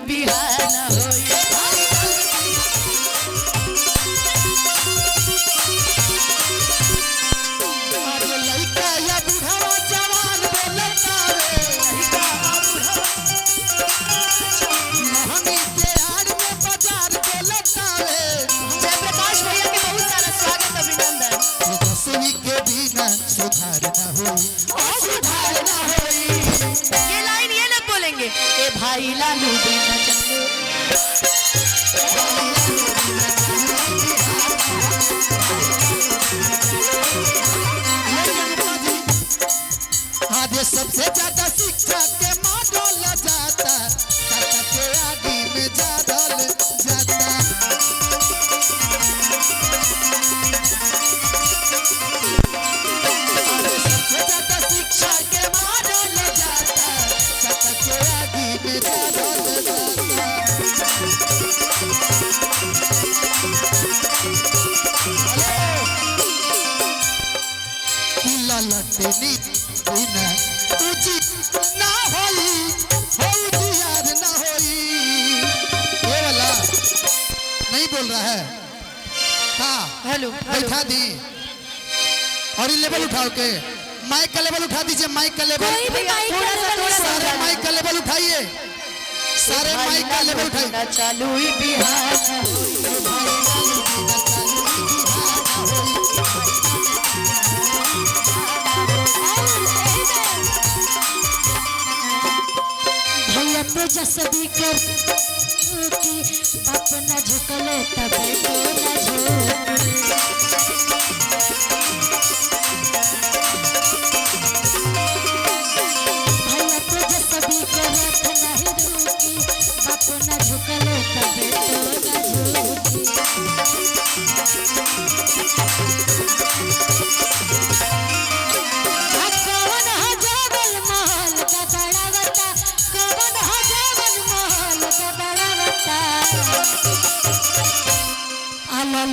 बिहान होई अरे लइका या बुढ़ावा जवान बोलता रे लइका महंगी के आड़ में बाजार बोलता रे जयप्रकाश भैया के बहुत सारा स्वागत अभिनंदन दसवीं के बिना सुधार ना होई सुधार ना होई ये लाइन ये लोग बोलेंगे ए भाई लालू बिना चले आज सबसे ज्यादा शिक्षा के मॉडल जाता टाटा के आगे में जादल जाता सबसे ज्यादा शिक्षा के मॉडल जाता टाटा के आगे में जादल जाता ललटनी बिना उचित ना होई हो याद ना होई ये वाला नहीं बोल रहा है हाँ हेलो बैठा दी और ये लेवल उठाओ के माइक का लेवल उठा दीजिए माइक का लेवल कोई भी माइक का लेवल सारे माइक का लेवल उठाइए सारे माइक का लेवल उठाइए चालू ही बिहान भैया तेजस्वी कर कि बाप न झुकले तब तो न भैया तेजस्वी कर नहीं रुकी बाप न झुकले तब तो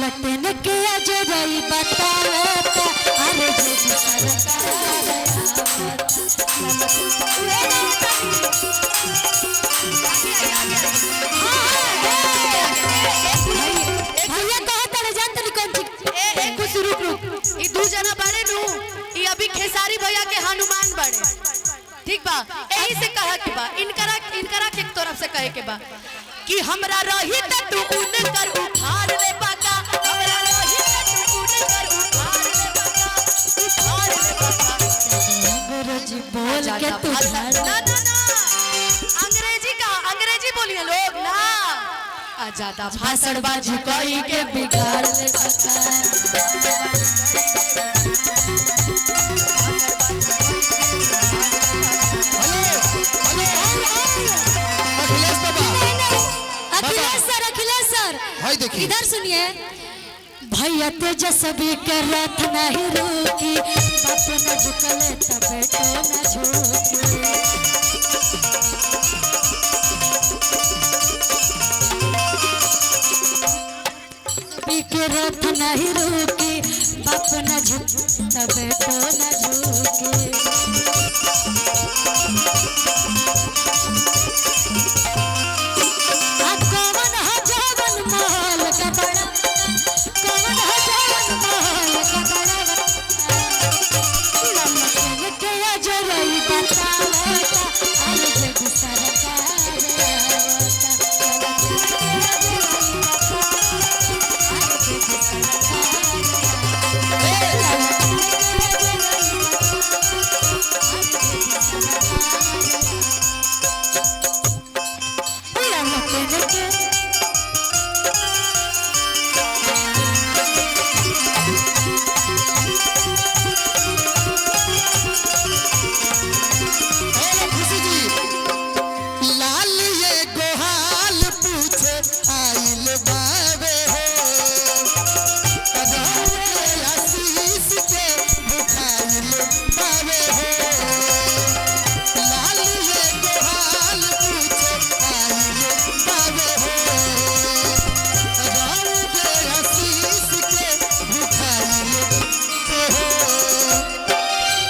लटन के अजरई बतावता अरे भैया कहता रे जानत नहीं कौन कुछ रुक ई दू जना बाड़े नु ई अभी खेसारी भैया के हनुमान बाड़े ठीक बा यही से कहा के बा इनकरा के तरफ से कहे के बा कि हमरा रही त तू उनकर उखाड़ ले बाका हमरा रही त तू उनकर उखाड़ ले बाका अंग्रेजी बोल के तू ना अंग्रेजी बोलिए लोग ना ज्यादा भाषणबाजी कोई के बिगाड़ ले बाका अखिलेश सर भाई देखिए इधर सुनिए भैया तेजस्वी के रथ नहीं रुकी बाप न झुकले तब तो न झुकी के रथ नहीं रुकी बाप न झुक तब तो न झुकी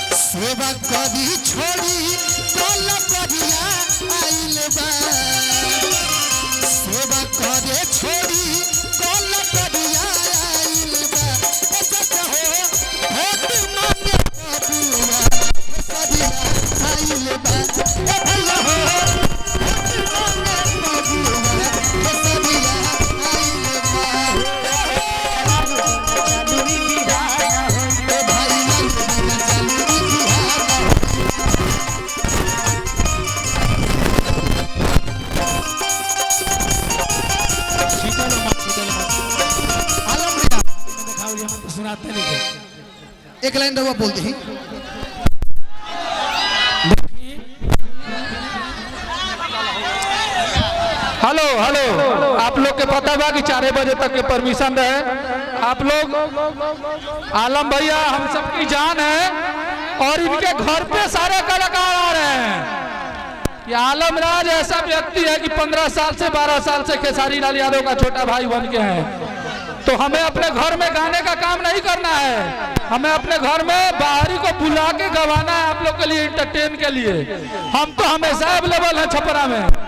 कभी छोड़ी कल करिया आइल बा एक लाइन रहुआ बोल दी। हेलो हेलो, आप लोग के पता बा कि 4 बजे तक के परमिशन रहे। आप लोग, आलम भैया हम सबकी जान है और इनके घर पे सारे कलाकार आ रहे हैं। ये आलम राज ऐसा व्यक्ति है कि 15 साल से 12 साल से खेसारी लाल यादव का छोटा भाई बन के है। तो हमें अपने घर में गाने का काम नहीं करना है, हमें अपने घर में बाहरी को बुला के गवाना है आप लोग के लिए, इंटरटेन के लिए। हम तो हमेशा अवेलेबल हैं छपरा में।